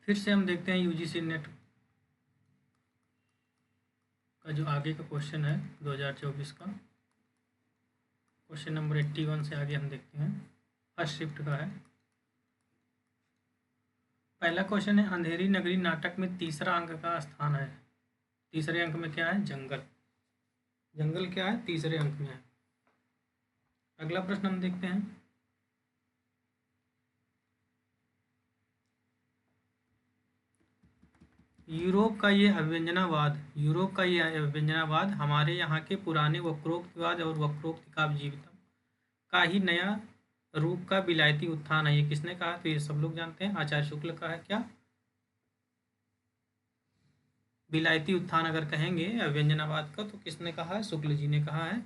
फिर से हम देखते हैं यूजीसी नेट का जो आगे का क्वेश्चन है 2024 का क्वेश्चन नंबर 81 से आगे हम देखते हैं, फर्स्ट शिफ्ट का है। पहला क्वेश्चन है, अंधेरी नगरी नाटक में तीसरा अंक का स्थान है। तीसरे अंक में क्या है? जंगल। जंगल क्या है? तीसरे अंक में है। अगला प्रश्न हम देखते हैं, यूरोप का ये अव्यंजनावाद हमारे यहाँ के पुराने वक्रोक्तिवाद और वक्रोक्ति काव्य जीवितम का ही नया रूप का विलायती उत्थान है। ये किसने कहा? तो ये सब लोग जानते हैं, आचार्य शुक्ल का है। क्या विलायती उत्थान अगर कहेंगे अव्यंजनावाद का तो किसने कहा है? शुक्ल जी ने कहा है।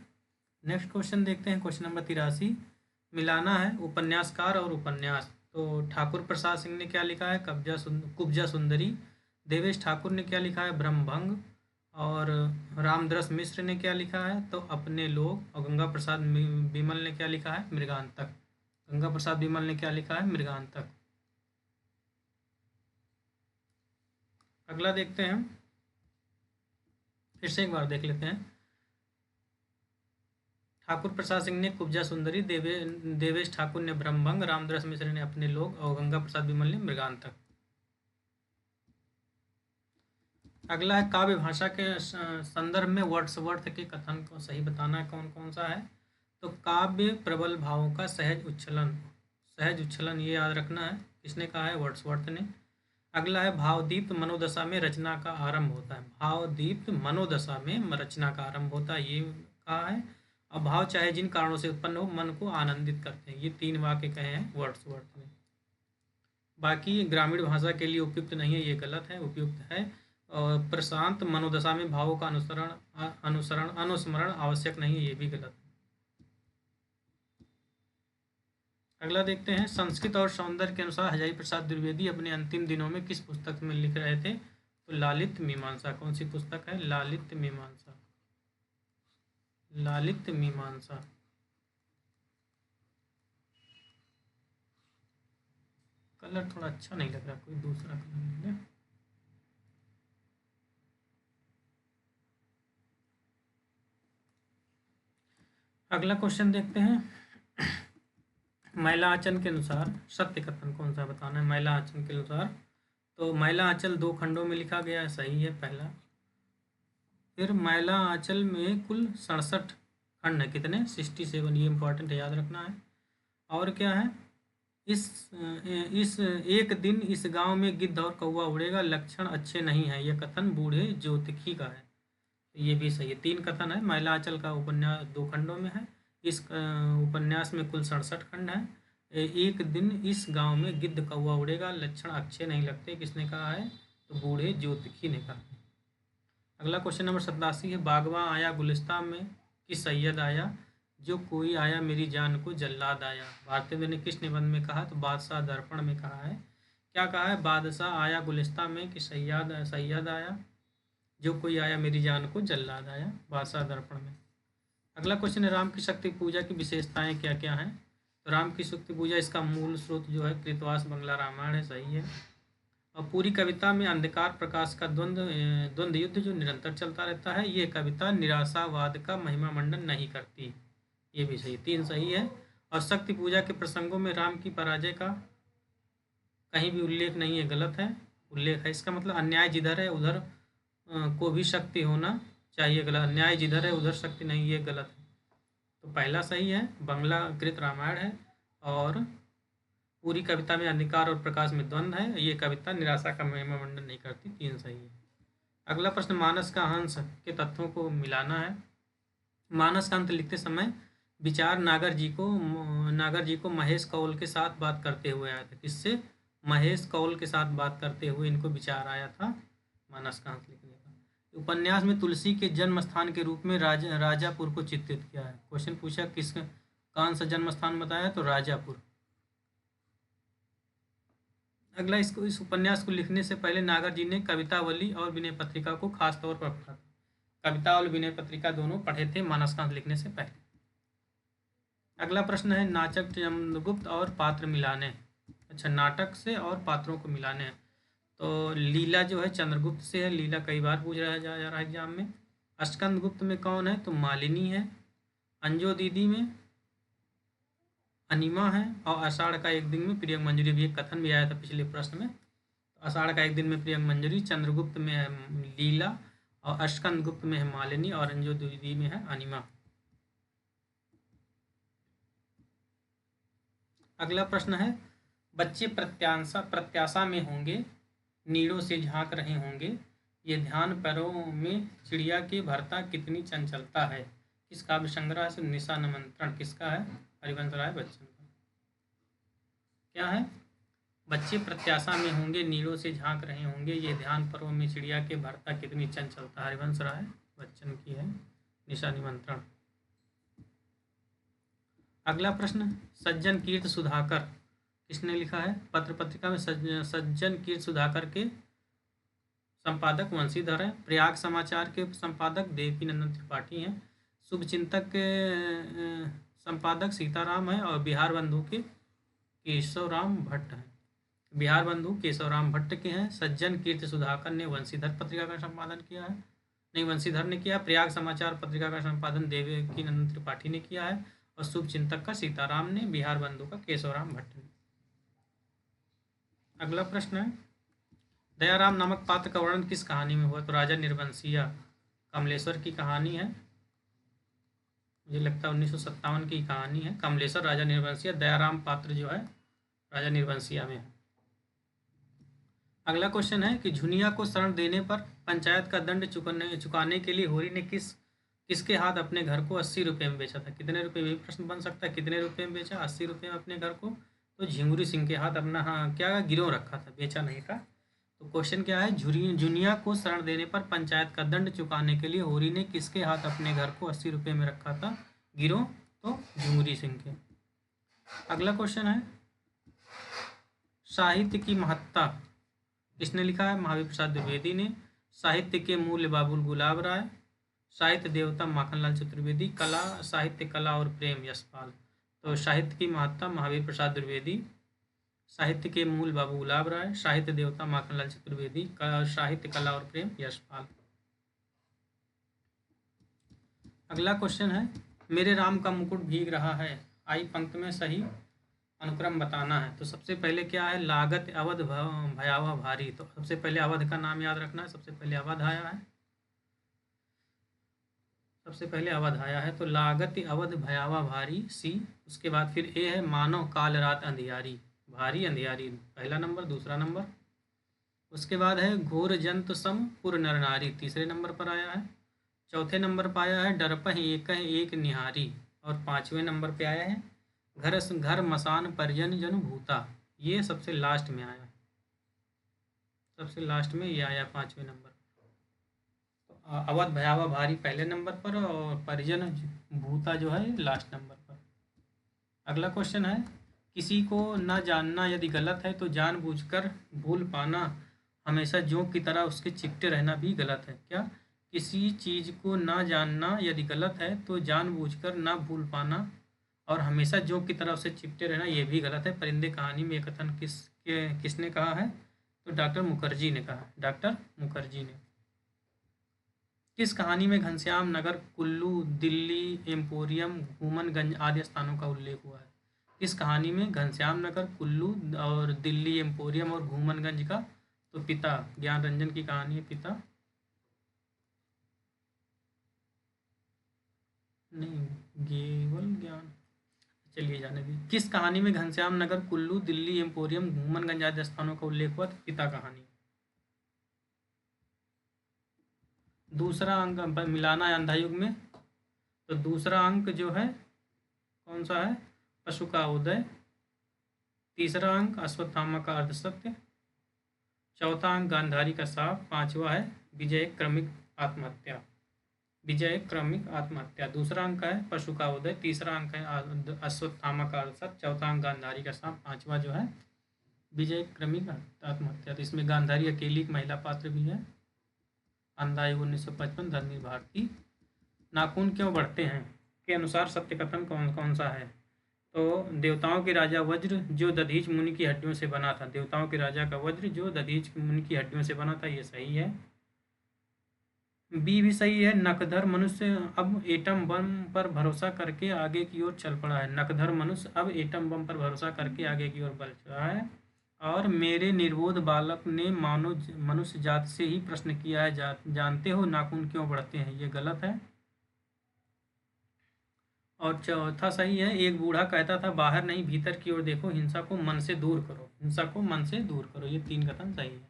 नेक्स्ट क्वेश्चन देखते हैं, क्वेश्चन नंबर 83। मिलाना है उपन्यासकार और उपन्यास। तो ठाकुर प्रसाद सिंह ने क्या लिखा है? कुब्जा सुंदरी। देवेश ठाकुर ने क्या लिखा है? ब्रह्मभंग। और रामदरस मिश्र ने क्या लिखा है? तो अपने लोग। और गंगा प्रसाद बिमल ने क्या लिखा है? मृगांतक। गंगा प्रसाद बिमल ने क्या लिखा है? मृगांतक। अगला देखते हैं, फिर से एक बार देख लेते हैं। ठाकुर प्रसाद सिंह ने कुब्जा सुंदरी, देवेश ठाकुर ने ब्रह्मभंग, रामदरस मिश्र ने अपने लोग और गंगा प्रसाद बिमल ने मृगांतक। अगला है, काव्य भाषा के संदर्भ में वर्ड्सवर्थ के कथन को सही बताना है। कौन कौन सा है? तो काव्य प्रबल भावों का सहज उच्छलन ये याद रखना है। किसने कहा है? वर्ड्सवर्थ ने। अगला है, भावदीप्त मनोदशा में रचना का आरंभ होता है। भावदीप्त मनोदशा में रचना का आरंभ होता है, ये कहा है। अब भाव चाहे जिन कारणों से उत्पन्न हो मन को आनंदित करते हैं, ये 3 वाक्य कहे हैं वर्ड्सवर्थ ने। बाकी ग्रामीण भाषा के लिए उपयुक्त नहीं है, ये गलत है। उपयुक्त है और प्रशांत मनोदशा में भावों का अनुस्मरण आवश्यक नहीं है, ये भी गलत है। अगला देखते हैं, संस्कृत और सौंदर्य के अनुसार हजारी प्रसाद द्विवेदी अपने अंतिम दिनों में किस पुस्तक में लिख रहे थे? तो लालित्य मीमांसा। कौन सी पुस्तक है? लालित्य मीमांसा। लालित्य मीमांसा। कलर थोड़ा अच्छा नहीं लग रहा, कोई दूसरा कलर ले। अगला क्वेश्चन देखते हैं, मैला आंचल के अनुसार सत्य कथन कौन सा बताना है? मैला आंचल के अनुसार तो मैला आंचल 2 खंडों में लिखा गया है, सही है पहला। फिर मैला आंचल में कुल 67 खंड है। कितने? 67, ये इंपॉर्टेंट है, याद रखना है। और क्या है? इस एक दिन इस गांव में गिद्ध और कौवा उड़ेगा, लक्षण अच्छे नहीं है, यह कथन बूढ़े ज्योतिषी का है। ये भी सही है। 3 कथन है। मैला आंचल का उपन्यास 2 खंडों में है। इस उपन्यास में कुल 67 खंड है। एक दिन इस गांव में गिद्ध कौवा उड़ेगा, लक्षण अच्छे नहीं लगते, किसने कहा है? तो बूढ़े ज्योतिषी ने कहा। अगला क्वेश्चन नंबर 87 है, बागवा आया गुलिस्तान में कि सैयद आया, जो कोई आया मेरी जान को जल्लाद आया। भारतेंद्र ने किस निबंध में कहा? तो बादशाह दर्पण में कहा है। क्या कहा है? बादशाह आया गुलिस्तान में कि सैयद आया, जो कोई आया मेरी जान को जल्लाद आया, बादशाह दर्पण में। अगला क्वेश्चन है, राम की शक्ति पूजा की विशेषताएं क्या क्या हैं? तो राम की शक्ति पूजा इसका मूल स्रोत जो है कृतवास बंगला रामायण है, सही है। और पूरी कविता में अंधकार प्रकाश का द्वंद्व युद्ध जो निरंतर चलता रहता है, ये कविता निराशावाद का महिमा मंडन नहीं करती, ये भी सही। 3 सही है। और शक्ति पूजा के प्रसंगों में राम की पराजय का कहीं भी उल्लेख नहीं है, गलत है। उल्लेख है, इसका मतलब अन्याय जिधर है उधर को भी शक्ति होना चाहिए, गलत। अन्याय जिधर है उधर शक्ति नहीं, ये गलत है। तो पहला सही है, बंगला कृत रामायण है। और पूरी कविता में अंधकार और प्रकाश में द्वंद्व है, ये कविता निराशा का महिमा मंडन नहीं करती, 3 सही है। अगला प्रश्न, मानस का हंस के तत्वों को मिलाना है। मानस का अंत लिखते समय विचार नागर जी को महेश कौल के साथ बात करते हुए आया था। किससे? महेश कौल के साथ बात करते हुए इनको विचार आया था मानस का अंत लिखने का। उपन्यास में तुलसी के जन्म स्थान के रूप में राजापुर को चित्रित किया है। क्वेश्चन पूछा कौन सा जन्म स्थान बताया? तो राजापुर। अगला, इस उपन्यास को लिखने से पहले नागर जी ने कवितावली और विनय पत्रिका को खास तौर पर पढ़ा था। कविता और विनय पत्रिका दोनों पढ़े थे मानसकांत लिखने से पहले। अगला प्रश्न है, नाटक चंद्रगुप्त और पात्र मिलाने। अच्छा, नाटक से और पात्रों को मिलाने हैं। तो लीला जो है चंद्रगुप्त से है, लीला कई बार पूछ रहा जा रहा है एग्जाम में। अष्टकंद गुप्त में कौन है? तो मालिनी है। अंजो दीदी में अनिमा है। और आषाढ़ का एक दिन में प्रियंक मंजरी भी, एक कथन भी आया था पिछले प्रश्न में। तो आषाढ़ का एक दिन में प्रियंक मंजरी, चंद्रगुप्त में है लीला, और अष्टकंद गुप्त में है मालिनी, और अंजो दीदी में है अनिमा। अगला प्रश्न है, बच्चे प्रत्याशा में होंगे, नीड़ों से झांक रहे होंगे, ये ध्यान पैरों में चिड़िया के भरता कितनी चंचलता है। किस काव्य संग्रह से? निशा निमंत्रण। किसका है? हरिवंश राय बच्चन का। क्या है? बच्चे प्रत्याशा में होंगे, नीड़ों से झांक रहे होंगे, ये ध्यान पैरों में चिड़िया के भरता कितनी चंचलता। हरिवंश राय बच्चन की है निशा निमंत्रण। अगला प्रश्न, सज्जन कीर्त सुधाकर किसने लिखा है? पत्र पत्रिका में सज्जन कीर्त सुधाकर के संपादक वंशीधर हैं। प्रयाग समाचार के संपादक देवकीनंदन त्रिपाठी हैं। शुभचिंतक के संपादक सीताराम है, और बिहार बंधु के केशवराम भट्ट हैं। बिहार बंधु केशवराम भट्ट के हैं। सज्जन कीर्त सुधाकर ने वंशीधर पत्रिका का संपादन किया है, नहीं वंशीधर ने किया। प्रयाग समाचार पत्रिका का संपादन देवकीनंदन त्रिपाठी ने किया है, और शुभचिंतक का सीताराम ने, बिहार बंधु का केशवराम भट्ट ने। अगला प्रश्न है, दयाराम नामक पात्र का वर्णन किस कहानी में हुआ? तो राजा निर्वंशिया कमलेश्वर की कहानी है, मुझे लगता है 1957 की कहानी है। कमलेश्वर राजा निर्वंशिया, दयाराम पात्र जो है राजा निर्वंशिया में है। अगला क्वेश्चन है कि झुनिया को शरण देने पर पंचायत का दंड चुकाने के लिए होरी ने किसके हाथ अपने घर को 80 रुपये में बेचा था? कितने रुपये, भी प्रश्न बन सकता है। कितने रुपये में बेचा? 80 रुपये में अपने घर को। तो झिंगुरी सिंह के हाथ अपना, हाँ क्या गिरव रखा था, बेचा नहीं था। तो क्वेश्चन क्या है, झुनिया को शरण देने पर पंचायत का दंड चुकाने के लिए होरी ने किसके हाथ अपने घर को 80 रुपये में रखा था गिरव? तो झिंगुरी सिंह के। अगला क्वेश्चन है, साहित्य की महत्ता किसने लिखा है? महावीर प्रसाद द्विवेदी ने। साहित्य के मूल्य बाबुल गुलाब राय। साहित्य देवता माखनलाल चतुर्वेदी। कला, साहित्य कला और प्रेम यशपाल। तो साहित्य की महत्ता महावीर प्रसाद द्विवेदी, साहित्य के मूल बाबू गुलाब राय, साहित्य देवता माखनलाल चतुर्वेदी, साहित्य कला और प्रेम यशपाल। अगला क्वेश्चन है, मेरे राम का मुकुट भीग रहा है, आई पंक्ति में सही अनुक्रम बताना है। तो सबसे पहले क्या है, लागत अवध भयावह भारी। तो सबसे पहले अवध का नाम याद रखना है, सबसे पहले अवध आया है, सबसे पहले अवध आया है। तो लागत अवध भयावह भारी सी। उसके बाद फिर ए है, मानव काल रात अंधियारी, भारी अंधियारी पहला नंबर, दूसरा नंबर। उसके बाद है, घोर जंतु सम पुर नर नारी, तीसरे नंबर पर आया है। चौथे नंबर पर आया है, डरपह एक निहारी, और पाँचवें नंबर पे आया है, घर मसान परिजन जन भूता, ये सबसे लास्ट में आया, सबसे लास्ट में ये आया पाँचवें नंबर। तो अवध भयावह भारी पहले नंबर पर, और परिजन भूता जो है लास्ट नंबर पर। अगला क्वेश्चन है, किसी को न जानना यदि गलत है तो जानबूझकर भूल पाना, हमेशा जोंक की तरह उसके चिपटे रहना भी गलत है। क्या? किसी चीज़ को ना जानना यदि गलत है तो जानबूझकर ना भूल पाना और हमेशा जोंक की तरह उससे चिपटे रहना ये भी गलत है। परिंदे कहानी में ये कथन किसने कहा है? तो डॉक्टर मुखर्जी ने कहा, डॉक्टर मुखर्जी ने। किस कहानी में घनश्याम नगर, कुल्लू, दिल्ली एम्पोरियम, घूमनगंज आदि स्थानों का उल्लेख हुआ है? इस कहानी में घनश्याम नगर, कुल्लू और दिल्ली एम्पोरियम और घूमनगंज का, तो पिता ज्ञान रंजन की कहानी है, पिता नहीं केवल ज्ञान, चलिए जाने दी। किस कहानी में घनश्याम नगर, कुल्लू, दिल्ली एम्पोरियम, घूमनगंज आदि स्थानों का उल्लेख हुआ? तो पिता कहानी। दूसरा अंक मिलाना है अंधा युग में, तो दूसरा अंक जो है कौन सा है? पशु का उदय। तीसरा अंक अश्वत्थामा का अर्धसत्य। चौथा अंक गांधारी का साप। पांचवा है विजय क्रमिक आत्महत्या, विजय क्रमिक आत्महत्या। दूसरा अंक है पशु का उदय, तीसरा अंक है अश्वत्थामा का अर्धसत्य, चौथा अंक गांधारी का साप, पांचवा जो है विजय क्रमिक आत्महत्या। तो इसमें गांधारी अकेली एक महिला पात्र भी है। अंधा युग 1955, धर्मी भारती। नाखून क्यों बढ़ते हैं के अनुसार सत्य कथन कौन कौन सा है? तो देवताओं के राजा वज्र जो दधीच मुनि की हड्डियों से बना था, देवताओं के राजा का वज्र जो दधीच मुनि की हड्डियों से बना था, ये सही है। बी भी सही है। नखधर मनुष्य अब एटम बम पर भरोसा करके आगे की ओर चल पड़ा है। नखधर मनुष्य अब एटम बम पर भरोसा करके आगे की ओर बढ़ रहा है। और मेरे निर्बोध बालक ने मानव मनुष्य जात से ही प्रश्न किया है, जानते हो नाखून क्यों बढ़ते हैं, ये गलत है। और चौथा सही है। एक बूढ़ा कहता था बाहर नहीं भीतर की ओर देखो, हिंसा को मन से दूर करो, हिंसा को मन से दूर करो, ये 3 कथन सही है।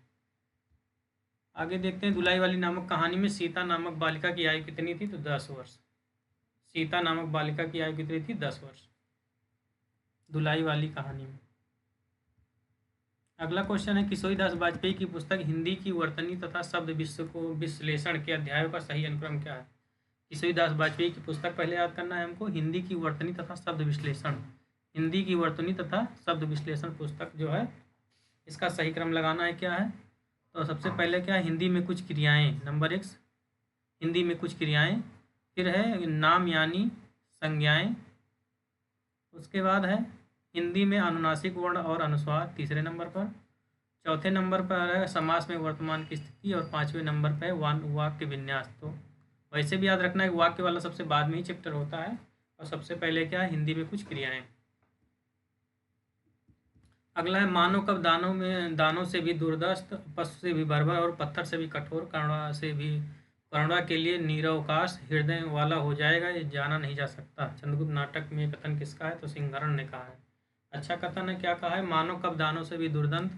आगे देखते हैं। धुलाई वाली नामक कहानी में सीता नामक बालिका की आयु कितनी थी, तो 10 वर्ष। सीता नामक बालिका की आयु कितनी थी, 10 वर्ष, धुलाई वाली कहानी में। अगला क्वेश्चन है, किशोरीदास वाजपेयी की पुस्तक हिंदी की वर्तनी तथा शब्द विश्व को विश्लेषण के अध्यायों का सही अनुक्रम क्या है। किशोरीदास वाजपेयी की पुस्तक पहले याद करना है हमको, हिंदी की वर्तनी तथा शब्द विश्लेषण। हिंदी की वर्तनी तथा शब्द विश्लेषण पुस्तक जो है, इसका सही क्रम लगाना है क्या है। तो सबसे पहले क्या है, हिंदी में कुछ क्रियाएं, नंबर 1 हिंदी में कुछ क्रियाएं, फिर है नाम यानी संज्ञाएं, उसके बाद है हिंदी में अनुनासिक वर्ण और अनुस्वार तीसरे नंबर पर, चौथे नंबर पर है समास में वर्तमान की स्थिति, और 5वें नंबर पर है वाक्य विन्यास। तो वैसे भी याद रखना है कि वाक्य वाला सबसे बाद में ही चैप्टर होता है, और सबसे पहले क्या है, हिंदी में कुछ क्रियाएं। अगला है, मानव कब दानों से भी दुर्दस्त, पशु से भी बर्बर और पत्थर से भी कठोर, करुणा के लिए निरवकाश हृदय वाला हो जाएगा, ये जाना नहीं जा सकता। चंद्रगुप्त नाटक में कथन किसका है, तो सिंहरण ने कहा है। अच्छा कथन है, क्या कहा है, मानव कब दानों से भी दुर्दंत,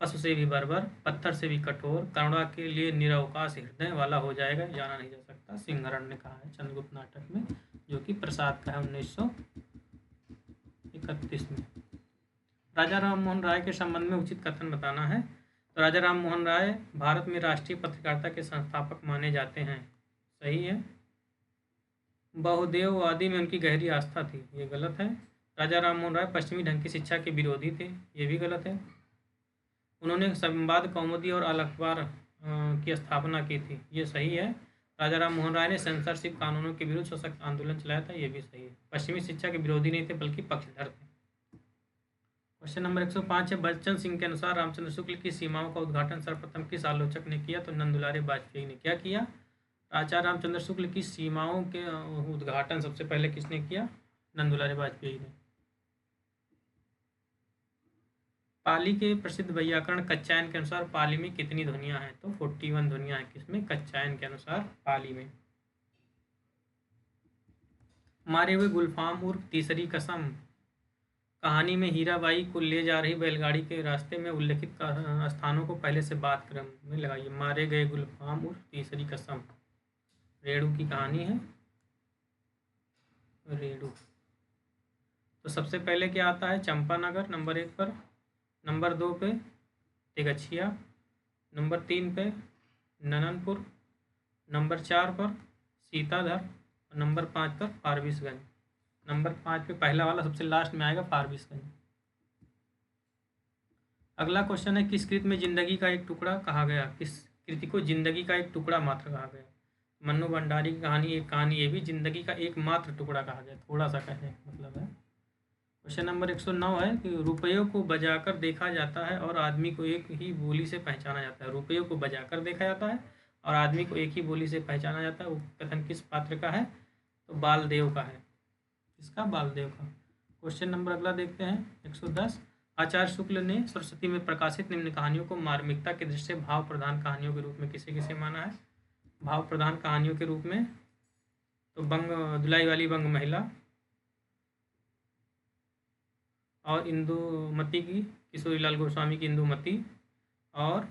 पशु से भी बर्बर, पत्थर से भी कठोर, करुणा के लिए निरवकाश हृदय वाला हो जाएगा, जाना नहीं जा सकता, सिंहरण ने कहा है चंद्रगुप्त नाटक में, जो कि प्रसाद का है 1931 में। राजा राम मोहन राय के संबंध में उचित कथन बताना है। तो राजा राम मोहन राय भारत में राष्ट्रीय पत्रकारिता के संस्थापक माने जाते हैं, सही है। बहुदेववादी में उनकी गहरी आस्था थी, ये गलत है। राजा राम मोहन राय पश्चिमी ढंग की शिक्षा के विरोधी थे, ये भी गलत है। उन्होंने संवाद कौमुदी और अल अखबार की स्थापना की थी, ये सही है। राजा राम मोहन राय ने सेंसरशिप कानूनों के विरुद्ध सशक्त आंदोलन चलाया था, ये भी सही है। पश्चिमी शिक्षा के विरोधी नहीं थे बल्कि पक्षधर थे। क्वेश्चन नंबर 105 है, बच्चन सिंह के अनुसार रामचंद्र शुक्ल की सीमाओं का उद्घाटन सर्वप्रथम किस आलोचक ने किया, तो नंदुलारे वाजपेयी ने क्या किया। आचार्य रामचंद्र शुक्ल की सीमाओं के उद्घाटन सबसे पहले किसने किया, नंदुलारे वाजपेयी ने। पाली के प्रसिद्ध वैयाकरण कच्चायन के अनुसार पाली में कितनी ध्वनियां हैं, तो 41 ध्वनियां हैं, किसमें, कच्चायन के अनुसार पाली में। मारे हुए गुलफाम उर्फ तीसरी कसम कहानी में हीराबाई को ले जा रही बैलगाड़ी के रास्ते में उल्लेखित स्थानों को पहले से बात क्रम में लगाइए। मारे गए गुलफाम उर्फ तीसरी कसम रेणु की कहानी है, रेणु। तो सबसे पहले क्या आता है, चंपानगर नंबर 1 पर, नंबर 2 पे तिगछिया, नंबर 3 पे नननपुर, नंबर 4 पर सीताधर, और नंबर 5 पर फारबिसगंज। नंबर 5 पे पहला वाला सबसे लास्ट में आएगा, फारबिसगंज। अगला क्वेश्चन है, किस कृति में जिंदगी का एक टुकड़ा कहा गया, किस कृति को जिंदगी का एक टुकड़ा मात्र कहा गया। मन्नू भंडारी की कहानी, एक कहानी ये भी जिंदगी का एक मात्र टुकड़ा कहा गया, थोड़ा सा कहने मतलब है। क्वेश्चन नंबर 109 है कि रुपयों को बजाकर देखा जाता है और आदमी को एक ही बोली से पहचाना जाता है। रुपयों को बजाकर देखा जाता है और आदमी को एक ही बोली से पहचाना जाता है, वो कथन किस पात्र का है, तो बालदेव का है, इसका बालदेव का। क्वेश्चन नंबर अगला देखते हैं 110, आचार्य शुक्ल ने सरस्वती में प्रकाशित निम्न कहानियों को मार्मिकता की दृष्टि से भाव प्रधान कहानियों के रूप में किसे किसे माना है। भाव प्रधान कहानियों के रूप में तो धुलाई वाली बंग महिला और इंदुमती की किशोरीलाल गोस्वामी की इंदुमती और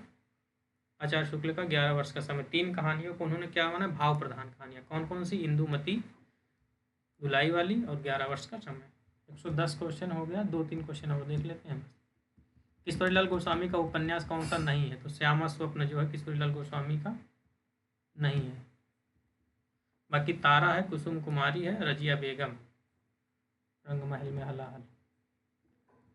आचार्य शुक्ल का 11 वर्ष का समय, 3 कहानियों को उन्होंने क्या माना, भाव प्रधान कहानियाँ। कौन कौन सी, इंदुमती, धुलाई वाली और 11 वर्ष का समय। 110 क्वेश्चन हो गया, 2-3 क्वेश्चन और देख लेते हैं। किशोरीलाल गोस्वामी का उपन्यास कौन सा नहीं है, तो श्यामा स्वप्न जो है किशोरीलाल गोस्वामी का नहीं है। बाकी तारा है, कुसुम कुमारी है, रजिया बेगम, रंगमहल में हलाहल।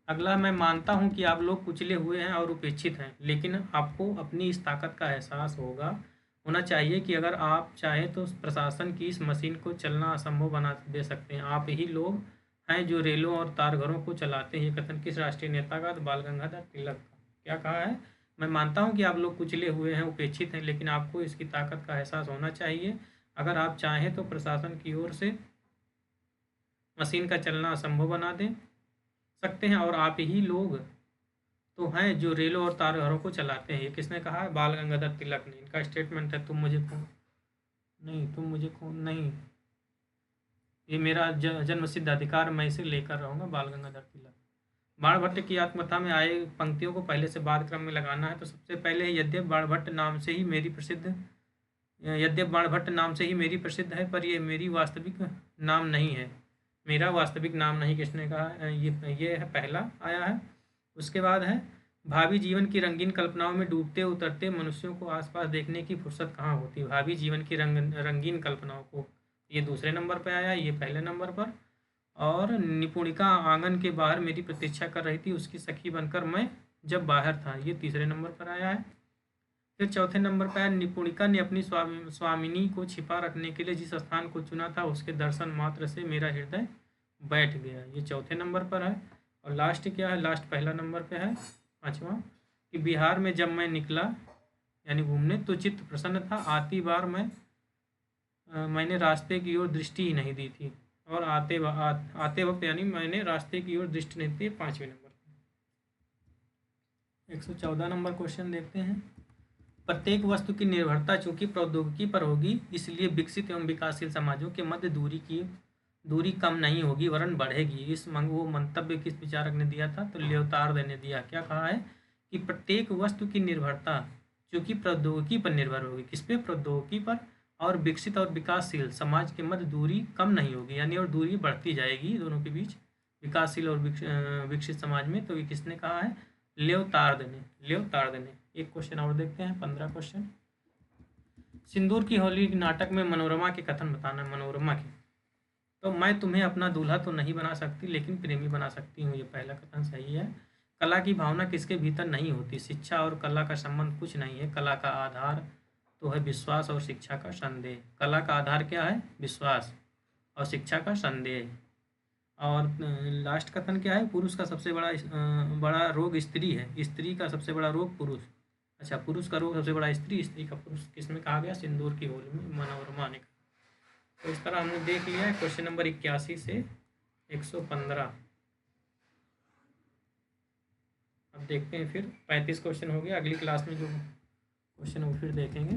अगला, मैं मानता हूं कि आप लोग कुचले हुए हैं और उपेक्षित हैं, लेकिन आपको अपनी इस ताकत का एहसास होना चाहिए कि अगर आप चाहें तो प्रशासन की इस मशीन को चलना असंभव बना दे सकते हैं। आप ही लोग हैं जो रेलों और तारघरों को चलाते हैं, ये कथन किस राष्ट्रीय नेता का? तो बाल गंगाधर तिलक का। क्या कहा है? मैं मानता हूँ कि आप लोग कुचले हुए हैं, उपेक्षित हैं, लेकिन आपको इसकी ताकत का एहसास होना चाहिए। अगर आप चाहें तो प्रशासन की ओर से मशीन का चलना असंभव बना दे सकते हैं, और आप ही लोग तो हैं जो रेलों और तारघरों को चलाते हैं। ये किसने कहा है? बाल गंगाधर तिलक ने। इनका स्टेटमेंट है, तुम मुझे खून नहीं, तुम मुझे खून नहीं, ये मेरा जन्मसिद्ध अधिकार, मैं इसे लेकर रहूँगा। बाल गंगाधर तिलक। बाणभट्ट की आत्मकथा में आए पंक्तियों को पहले से बाद क्रम में लगाना है। तो सबसे पहले है, यद्यप बाणभट्ट नाम से ही मेरी प्रसिद्ध है, पर ये मेरी वास्तविक नाम नहीं है। मेरा वास्तविक नाम नहीं, किसने कहा? ये है, पहला आया है। उसके बाद है, भावी जीवन की रंगीन कल्पनाओं में डूबते उतरते मनुष्यों को आसपास देखने की फुर्सत कहाँ होती? भावी जीवन की रंगीन कल्पनाओं को, ये दूसरे नंबर पर आया, ये पहले नंबर पर। और निपुणिका आंगन के बाहर मेरी प्रतीक्षा कर रही थी, उसकी सखी बनकर मैं जब बाहर था, ये तीसरे नंबर पर आया है। फिर चौथे नंबर पर आया, निपुणिका ने अपनी स्वामिनी को छिपा रखने के लिए जिस स्थान को चुना था, उसके दर्शन मात्र से मेरा हृदय बैठ गया, ये चौथे नंबर पर है। और लास्ट क्या है? लास्ट पहला नंबर पे है, पाँचवा, कि बिहार में जब मैं निकला यानी घूमने, तो चित्त प्रसन्न था, आती बार मैंने रास्ते की ओर दृष्टि ही नहीं दी थी, और आते वक्त यानी मैंने रास्ते की ओर दृष्टि नहीं दी, पाँचवें नंबर। 114 नंबर क्वेश्चन देखते हैं। प्रत्येक वस्तु की निर्भरता चूंकि प्रौद्योगिकी पर होगी, इसलिए विकसित एवं विकासशील समाजों के मध्य दूरी कम नहीं होगी वरन बढ़ेगी। वो मंतव्य किस विचारक ने दिया था? तो लियोतार्द ने दिया। क्या कहा है? कि प्रत्येक वस्तु की निर्भरता चूंकि प्रौद्योगिकी पर निर्भर होगी, किस पे? प्रौद्योगिकी पर। और विकसित और विकासशील समाज के मध्य दूरी कम नहीं होगी, यानी और दूरी बढ़ती जाएगी दोनों के बीच, विकासशील और विकसित समाज में। तो ये किसने कहा है? लियोतार्द ने। एक क्वेश्चन और देखते हैं, 15 क्वेश्चन। सिंदूर की होली नाटक में मनोरमा के कथन बताना। मनोरमा के, तो मैं तुम्हें अपना दूल्हा तो नहीं बना सकती, लेकिन प्रेमी बना सकती हूँ, ये पहला कथन सही है। कला की भावना किसके भीतर नहीं होती? शिक्षा और कला का संबंध कुछ नहीं है, कला का आधार तो है विश्वास और शिक्षा का संदेह। कला का आधार क्या है? विश्वास, और शिक्षा का संदेह। और लास्ट कथन क्या है? पुरुष का सबसे बड़ा रोग स्त्री है, स्त्री का सबसे बड़ा रोग पुरुष। अच्छा, पुरुष का रोग सबसे बड़ा स्त्री, स्त्री का पुरुष। किसमें कहा गया? सिंदूर की होली में मनोरमा ने। तो इस तरह हमने देख लिया है क्वेश्चन नंबर 81 से 115। अब देखते हैं फिर 35 क्वेश्चन हो गया, अगली क्लास में जो क्वेश्चन वो फिर देखेंगे।